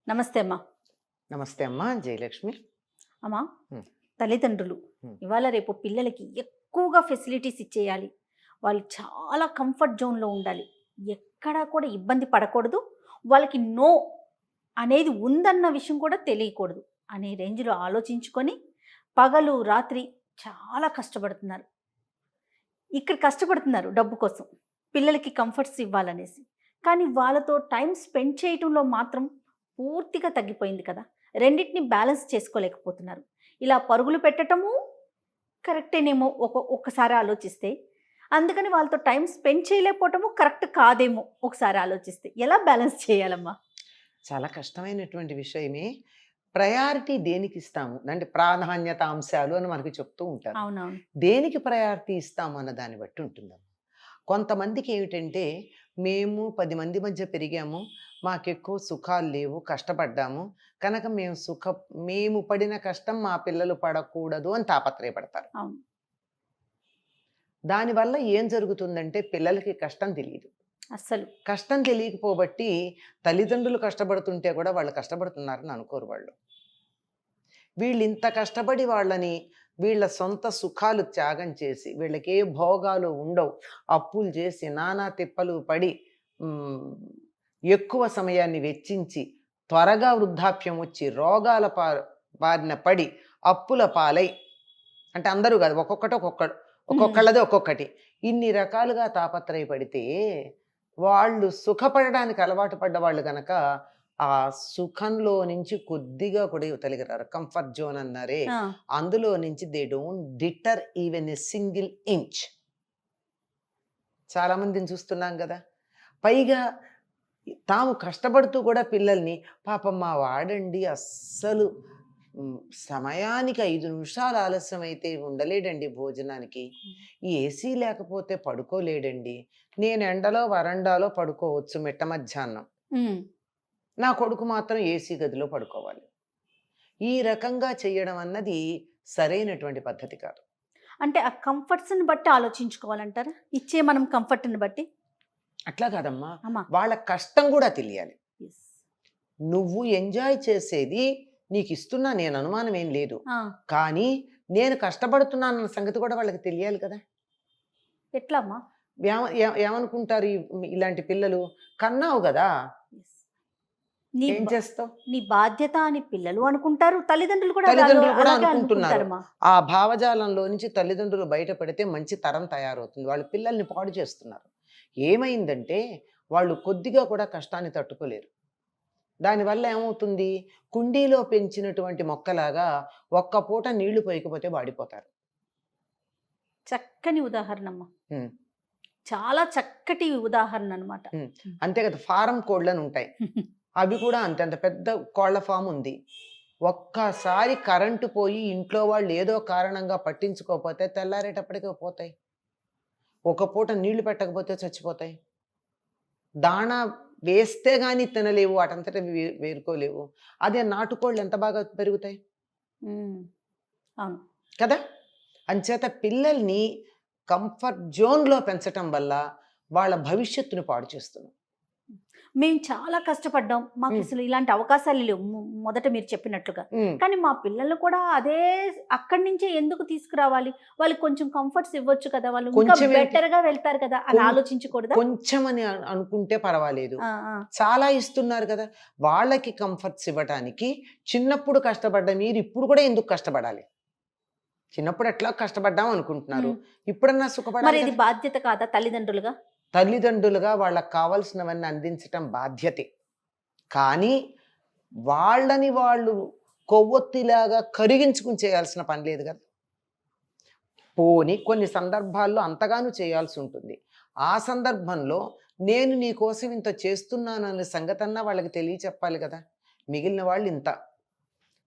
నమస్తే అమ్మా. నమస్తే అమ్మా జయలక్ష్మి. అమ్మా, హ్మ్. తల్లిదండ్రులు హ్మ్. ఇవాళ రేపు పిల్లలకి ఎక్కువగా ఫెసిలిటీస్ ఇచ్చేయాలి. వాళ్ళు చాలా కంఫర్ట్ జోన్‌లో ఉండాలి. ఎక్కడా కూడా ఇబ్బంది పడకూడదు. వాళ్ళకి నో అనేది ఉందన్న విషయం కూడా తెలియకూడదు అనే రేంజ్‌లో ఆలోచించుకొని పగలు, రాత్రి చాలా కష్టపడుతున్నారు. ఇక్కడ కష్టపడుతున్నారు డబ్బు కోసం. పిల్లలకి కంఫర్ట్స్ ఇవ్వాలనేసి. కానీ వాళ్ళతో టైం స్పెండ్ చేయటంలో మాత్రం పూర్తిగా తగ్గిపోయింది కదా! రెండిటిని బ్యాలెన్స్ చేసుకోలేకపోతున్నారు. ఇలా పరుగులు పెట్టటము కరెక్టేనేమో ఒక్కసారి ఆలోచిస్తే. అందుకని వాళ్ళతో టైం స్పెండ్ చేయలేకపోవటము కరెక్ట్ కాదేమో ఒకసారి ఆలోచిస్తే. ఎలా బ్యాలెన్స్ చేయాలమ్మా? చాలా కష్టమైనటువంటి విషయమే. ప్రయారిటీ దేనికి ఇస్తాము? అంటే ప్రాధాన్యత అంశాలు అని మనకి చెప్తూ ఉంటారు. అవునవును. దేనికి ప్రయారిటీ ఇస్తాము అన్న దాన్ని బట్టి ఉంటుందమ్మా. కొంతమందికి ఏమిటంటే, మేము 10 మంది మధ్య పెరిగాము. మాకెక్కువ సుఖాలు లేవు. కష్టపడ్డాము. కనుక మేము పడిన కష్టం మా పిల్లలు పడకూడదు అని తాపత్రయపడతారు. అవును. దానివల్ల ఏం జరుగుతుందంటే పిల్లలకి కష్టం తెలీదు. అస్సలు. కష్టం తెలియకపోబట్టి తల్లిదండ్రులు కష్టపడుతుంటే కూడా వాళ్ళు కష్టపడుతున్నారని అనుకోరు వాళ్ళు. వీళ్ళింత కష్టపడి వాళ్ళని వీళ్ళ సొంత సుఖాలు త్యాగం చేసి వీళ్ళకి ఏ భోగాలు ఉండవు, అప్పులు చేసి నానా తిప్పలు పడి మ్, ఎక్కువ సమయాన్ని వెచ్చించి త్వరగా వృద్ధాప్యం వచ్చి రోగాల బారిన పడి అప్పుల పాలై, అంటే అందరూ కాదు, ఒక్కొక్కళ్ళది ఒక్కొక్కటి, ఇన్ని రకాలుగా తాపత్రయపడితే వాళ్ళు సుఖపడడానికి అలవాటు పడ్డ వాళ్ళు గనక ఆ సుఖంలో నుంచి కొద్దిగా కూడా ఇవతలికి రారు. కంఫర్ట్ జోన్ అన్నారే, ఆ! అందులో నుంచి they don't deter even a single inch. చాలా మందిని చూస్తున్నాం కదా. పైగా తాము కష్టపడుతూ కూడా పిల్లల్ని, పాపం మా వాడండి అస్సలు సమయానికి 5 నిమిషాలు ఆలస్యం అయితే ఉండలేడండి భోజనానికి, ఈ ఏసీ లేకపోతే పడుకోలేడండి, నేను ఎండలో వరండాలో పడుకోవచ్చు మిట్ట మధ్యాహ్నం, హ్మ్. నా కొడుకు మాత్రం ఏసీ గదిలో పడుకోవాలి. ఈ రకంగా చేయడం అన్నది సరైనటువంటి పద్ధతి కాదు. అంటే ఆ కంఫర్ట్స్‌ని బట్టి ఆలోచించుకోవాలంటారా? ఇచ్చే మనం కంఫర్ట్‌ని బట్టి? అట్లా కాదమ్మా, అమ్మా. వాళ్ళ కష్టం కూడా తెలియాలి. యెస్. నువ్వు ఎంజాయ్ చేసేది నీకు ఇస్తున్నా, నేను అనుమానం ఏం లేదు, ఆ! కానీ నేను కష్టపడుతున్నానన్న సంగతి కూడా వాళ్ళకి తెలియాలి కదా. ఎట్లా అమ్మా? ఏమనుకుంటారు ఇలాంటి పిల్లలు, కన్నావు కదా యెస్. నీ ఏం చేస్తావు. నీ బాధ్యత అని పిల్లలు అనుకుంటారు. తల్లిదండ్రులు కూడా తల్లిదండ్రులు కూడా అలాగే అనుకుంటున్నారు. అనుకుంటారమ్మా. ఆ భావజాలంలో నుంచి తల్లిదండ్రులు బయటపడితే మంచి తరం తయారవుతుంది. వాళ్ళు పిల్లల్ని పాడు చేస్తున్నారు. ఏమైందంటే వాళ్ళు కొద్దిగా కూడా కష్టాన్ని తట్టుకోలేరు. దానివల్ల ఏమవుతుంది, కుండీలో పెంచినటువంటి మొక్కలాగా ఒక్క పూట నీళ్లు పోయకపోతే వాడిపోతారు. చక్కని ఉదాహరణమ్మా. ఉమ్, చాలా చక్కటి ఉదాహరణ అన్నమాట. ఉమ్. అంతే కదా, ఫారం కోళ్ళని ఉంటాయి, అవి కూడా అంతే, అంత పెద్ద కోళ్ల ఫామ్ ఉంది. ఒక్కసారి కరెంటు పోయి ఇంట్లో వాళ్ళు ఏదో కారణంగా పట్టించుకోకపోతే తెల్లారేటప్పటికే పోతాయి. ఒక పూట నీళ్లు పెట్టకపోతే చచ్చిపోతాయి. దాణా వేస్తే గాని తినలేవు, వాటంతట వేరుకోలేవు. అదే నాటుకోళ్ళు ఎంత బాగా పెరుగుతాయి హ్మ్. అవును. కదా. అంచేత పిల్లల్ని కంఫర్ట్ జోన్లో పెంచటం వల్ల వాళ్ళ భవిష్యత్తును పాడు చేస్తున్నాం. మేము చాలా కష్టపడ్డాం. మాకు ఉమ్, అసలు ఇలాంటి అవకాశాలు లేవు. మొదట మీరు చెప్పినట్లుగా. ఉమ్. కానీ మా పిల్లలు కూడా అదే అక్కడి నుంచే ఎందుకు తీసుకురావాలి? వాళ్ళకి కొంచెం కంఫర్ట్స్ ఇవ్వచ్చు కదా! వాళ్ళు ఇంకా కొంచెం ఏంటి, బెటర్‌గా వెళ్తారు కదా! అని ఆలోచించకూడదా? కొంచెం అని అనుకుంటే పర్వాలేదు, ఆ! ఆ! చాలా ఇస్తున్నారు కదా. వాళ్ళకి కంఫర్ట్స్ ఇవ్వటానికి చిన్నప్పుడు కష్టపడ్డ మీరు ఇప్పుడు కూడా ఎందుకు కష్టపడాలి? చిన్నప్పుడు ఎట్లా కష్టపడ్డాం అనుకుంటున్నారు, హ్మ్. ఇప్పుడన్నా మరి సుఖపడాలి ఇది కదా. బాధ్యత కాదా తల్లిదండ్రులుగా? తల్లిదండ్రులుగా వాళ్ళకి కావాల్సినవన్నీ అందించటం బాధ్యతే. కానీ వాళ్ళని వాళ్ళు కొవ్వొత్తిలాగా కరిగించుకుని చేయాల్సిన పని లేదు కదా. పోని కొన్ని సందర్భాల్లో అంతగాను చేయాల్సి ఉంటుంది. ఆ సందర్భంలో నేను నీ కోసం ఇంత చేస్తున్నాను అనే సంగతన్నా వాళ్ళకి తెలియచెప్పాలి కదా. మిగిలిన వాళ్ళు ఇంత,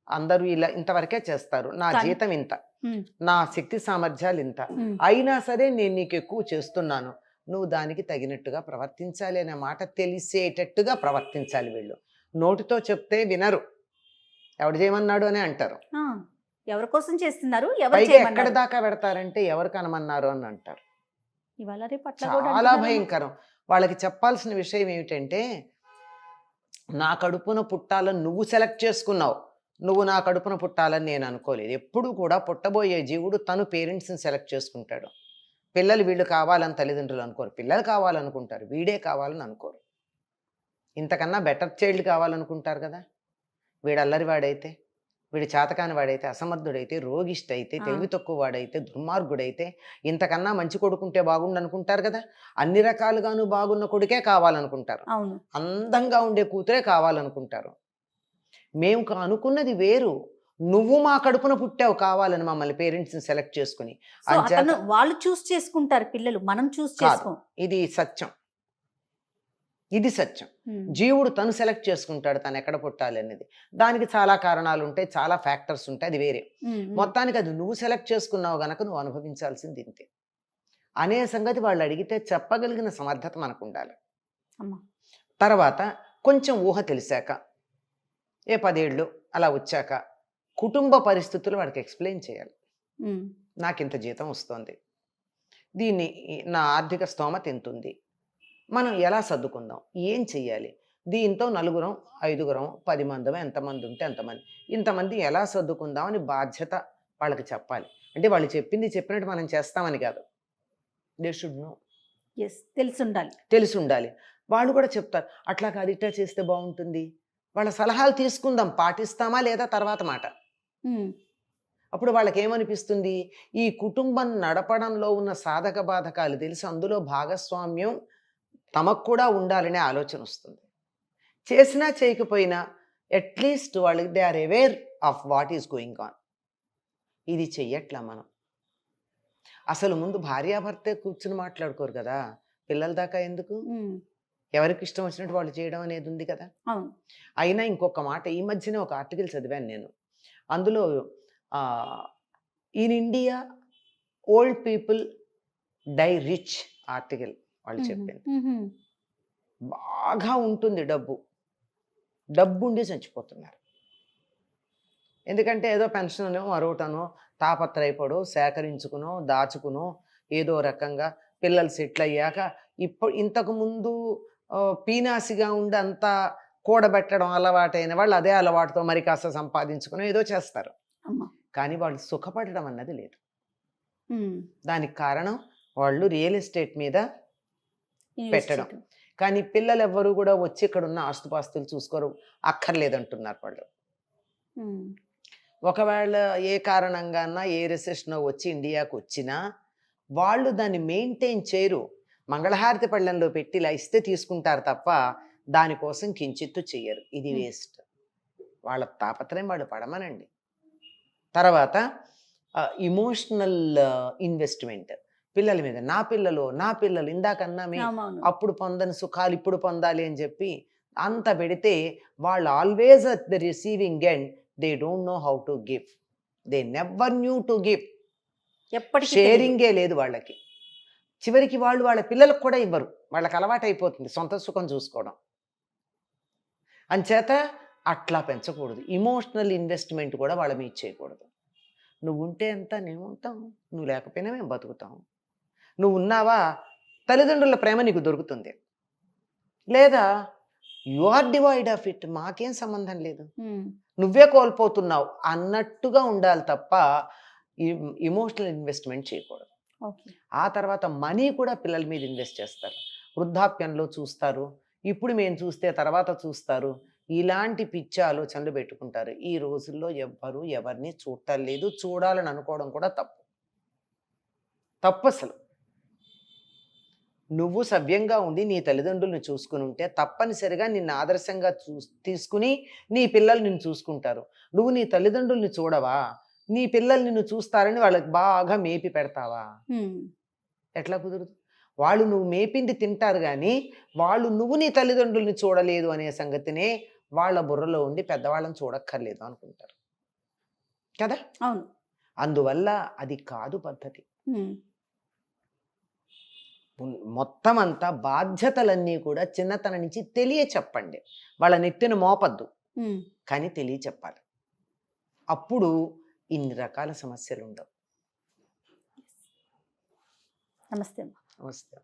అందరూ ఇలా ఇంతవరకే చేస్తారు, నా కానీ జీతం ఇంత, హ్మ్. నా శక్తి సామర్థ్యాలు ఇంత, హ్మ్. అయినా సరే నేను నీకు ఎక్కువ చేస్తున్నాను, నువ్వు దానికి తగినట్టుగా ప్రవర్తించాలి అనే మాట తెలిసేటట్టుగా ప్రవర్తించాలి. వీళ్ళు నోటితో చెప్తే వినరు, ఎవడు చేయమన్నాడు అని అంటారు. ఆ! ఎవరి కోసం చేస్తున్నారు? ఎవరు పైగా ఎక్కడి చేయమన్నారు? దాకా పెడతారంటే ఎవరు కనమన్నారు అని అంటారు. ఇవాళ రేపు అట్లా కూడా చాలా అంటున్నారమ్మా. భయంకరం. వాళ్ళకి చెప్పాల్సిన విషయం ఏమిటంటే, నా కడుపున పుట్టాలని నువ్వు సెలెక్ట్ చేసుకున్నావు. నువ్వు నా కడుపున పుట్టాలని నేను అనుకోలేదు. ఎప్పుడు కూడా పుట్టబోయే జీవుడు తను పేరెంట్స్‌ని సెలెక్ట్ చేసుకుంటాడు. పిల్లలు వీళ్ళు కావాలని తల్లిదండ్రులు అనుకోరు. పిల్లలు కావాలనుకుంటారు. వీడే కావాలని అనుకోరు. ఇంతకన్నా బెటర్ చైల్డ్ కావాలనుకుంటారు కదా! వీడు అల్లరివాడైతే, వీడు చేతకాని వాడైతే, అసమర్థుడైతే, రోగిష్ఠైతే, ఆ. తెలివి తక్కువ వాడైతే, దుర్మార్గుడైతే, ఇంతకన్నా మంచి కొడుకుంటే బాగుండు అనుకుంటారు కదా! అన్ని రకాలుగాను బాగున్న కొడుకే కావాలనుకుంటారు. అవును. అందంగా ఉండే కూతురే కావాలనుకుంటారు. మేము అనుకున్నది వేరు. నువ్వు మా కడుపున పుట్టావు కావాలని మమ్మల్ని పేరెంట్స్‌ని సెలెక్ట్ చేసుకొని. సో అంచేత వాళ్ళు చూస్ చేసుకుంటారు పిల్లలు, మనం చూస్ కాదు. చేసుకోం. ఇది సత్యం. ఇది సత్యం. ఉమ్. జీవుడు తను సెలెక్ట్ చేసుకుంటాడు తను ఎక్కడ పుట్టాలి అనేది. దానికి చాలా కారణాలు ఉంటాయి, చాలా ఫ్యాక్టర్స్ ఉంటాయి. అది వేరే. ఉమ్, ఉమ్. మొత్తానికి అది నువ్వు సెలెక్ట్ చేసుకున్నావు గనక నువ్వు అనుభవించాల్సింది ఇంతే అనే సంగతి వాళ్ళు అడిగితే చెప్పగలిగిన సమర్థత మనకు ఉండాలి. అమ్మా. తర్వాత కొంచెం ఊహ తెలిసాక, ఏ 10 ఏళ్ళు అలా వచ్చాక కుటుంబ పరిస్థితులు వాడికి ఎక్స్ప్లెయిన్ చేయాలి. ఉమ్. నాకింత జీతం వస్తుంది, దీన్ని నా ఆర్థిక స్తోమత ఎంతుంది, మనం ఎలా సర్దుకుందాం, ఏం చెయ్యాలి, దీంతో నలుగురం 5గురం 10 మందం ఎంతమంది ఉంటే అంతమంది, ఇంతమంది ఎలా సర్దుకుందాం అని బాధ్యత వాళ్ళకి చెప్పాలి. అంటే వాళ్ళు చెప్పింది చెప్పినట్టు మనం చేస్తామని కాదు. They should know. ఎస్, తెలిసి ఉండాలి. తెలిసి ఉండాలి. వాళ్ళు కూడా చెప్తారు, అట్లా కాదు ఇట్లా చేస్తే బాగుంటుంది. వాళ్ళ సలహాలు తీసుకుందాం, పాటిస్తామా లేదా తర్వాత మాట. ఉమ్. అప్పుడు వాళ్ళకి ఏమనిపిస్తుంది, ఈ కుటుంబం నడపడంలో ఉన్న సాధక బాధకాలు తెలిసి అందులో భాగస్వామ్యం తమకు కూడా ఉండాలనే ఆలోచన వస్తుంది. చేసినా చేయకపోయినా అట్లీస్ట్ వాళ్ళకి they are aware of what is going on. ఇది చెయ్యట్లా మనం. అసలు ముందు భార్యాభర్తే కూర్చుని మాట్లాడుకోరు కదా, పిల్లల దాకా ఎందుకు? ఉమ్. ఎవరికి ఇష్టం వచ్చినట్టు వాళ్ళు చేయడం అనేది ఉంది కదా. అవును. అయినా ఇంకొక మాట, ఈ మధ్యనే ఒక ఆర్టికల్ చదివాను నేను. అందులో in India old people die rich article వాళ్ళు చెప్పింది. ఉహుం. బాగా ఉంటుంది డబ్బు, డబ్బు ఉండి చచ్చిపోతున్నారు. ఎందుకంటే ఏదో పెన్షనో మరొకటనో తాపత్రయపడో సేకరించుకునో దాచుకునో ఏదో రకంగా పిల్లలు సెటిల్ అయ్యాక ఇంతకు ముందు పీనాసిగా ఉండి అంతా కూడబెట్టడం అలవాటైన వాళ్ళు అదే అలవాటుతో మరి కాస్త సంపాదించుకుని ఏదో చేస్తారు. అమ్మా. కానీ వాళ్ళు సుఖపడడం అన్నది లేదు. ఉమ్. దానికి కారణం వాళ్ళు రియల్ ఎస్టేట్ మీద ఇన్వెస్ట్ పెట్టడం. చేయటం. కానీ పిల్లలు ఎవ్వరూ కూడా వచ్చి ఇక్కడ ఉన్న ఆస్తుపాస్తులు చూసుకోరు, అక్కర్లేదంటున్నారు వాళ్ళు. ఉమ్. ఒకవేళ ఏ కారణంగానా ఏ రెసెషన్ వచ్చి ఇండియాకు వచ్చినా వాళ్ళు దాన్ని మెయింటైన్ చేయరు. మంగళహారతి పళ్ళెంలో పెట్టి ఇలా ఇస్తే తీసుకుంటారు తప్ప దానికోసం కించిత్తు చెయ్యరు. ఇది వేస్ట్. వాళ్ళ తాపత్రయం వాళ్ళు పడమనండి. తర్వాత ఇమోషనల్ ఇన్వెస్ట్మెంట్ పిల్లల మీద. నా పిల్లలు ఇందాకన్నా అవునవును. అప్పుడు పొందని సుఖాలు ఇప్పుడు పొందాలి అని చెప్పి అంత పెడితే వాళ్ళు always at the receiving end they don't know how to give. They never knew to give. ఎప్పటికీ తెలీదు. షేరింగే లేదు వాళ్ళకి. చివరికి వాళ్ళు వాళ్ళ పిల్లలకు కూడా ఇవ్వరు. వాళ్ళకి అలవాటు అయిపోతుంది సొంత సుఖం చూసుకోవడం. అంచేత అట్లా పెంచకూడదు. ఇమోషనల్ ఇన్వెస్ట్మెంట్ కూడా వాళ్ళ మీద చేయకూడదు. నువ్వు ఉంటే ఎంత, నేను ఉంటాం, నువ్వు లేకపోయినా మేము బతుకుతాం. నువ్వు ఉన్నావా, తల్లిదండ్రుల ప్రేమ నీకు దొరుకుతుంది. లేదా you are devoid of it, మాకేం సంబంధం లేదు, ఉమ్. నువ్వే కోల్పోతున్నావు అన్నట్టుగా ఉండాలి తప్ప ఇమోషనల్ ఇన్వెస్ట్మెంట్ చేయకూడదు. ఓకే. ఆ తర్వాత మనీ కూడా పిల్లల మీద ఇన్వెస్ట్ చేస్తారు. వృద్ధాప్యంలో చూస్తారు, ఇప్పుడు మేము చూస్తే తర్వాత చూస్తారు, ఇలాంటి పిచ్చి ఆలోచనలు పెట్టుకుంటారు. ఈ రోజుల్లో ఎవ్వరు ఎవరిని చూడటం లేదు. చూడాలని అనుకోవడం కూడా తప్పు అసలు. నువ్వు సవ్యంగా ఉండి నీ తల్లిదండ్రులను చూసుకుని ఉంటే తప్పనిసరిగా నిన్ను ఆదర్శంగా తీసుకుని నీ పిల్లలు నిన్ను చూసుకుంటారు. నువ్వు నీ తల్లిదండ్రుల్ని చూడవా, నీ పిల్లలు నిన్ను చూస్తారని వాళ్ళకి బాగా మేపి పెడతావా? ఉమ్. ఎట్లా కుదురుతుంది? వాళ్ళు నువ్వు మేపింది తింటారు కానీ వాళ్ళు నువ్వు నీ తల్లిదండ్రుల్ని చూడలేదు అనే సంగతినే వాళ్ళ బుర్రలో ఉండి పెద్దవాళ్ళని చూడక్కర్లేదు అనుకుంటారు కదా. అవును. అందువల్ల అది కాదు పద్ధతి. ఉమ్. మొత్తం అంతా బాధ్యతలన్నీ కూడా చిన్నతనం నుంచి చెప్పండి. వాళ్ళ నెత్తిన మోపద్దు, ఉమ్. కానీ చెప్పాలి. అప్పుడు ఇన్ని రకాల సమస్యలు ఉండవు. నమస్తే. నమస్తే.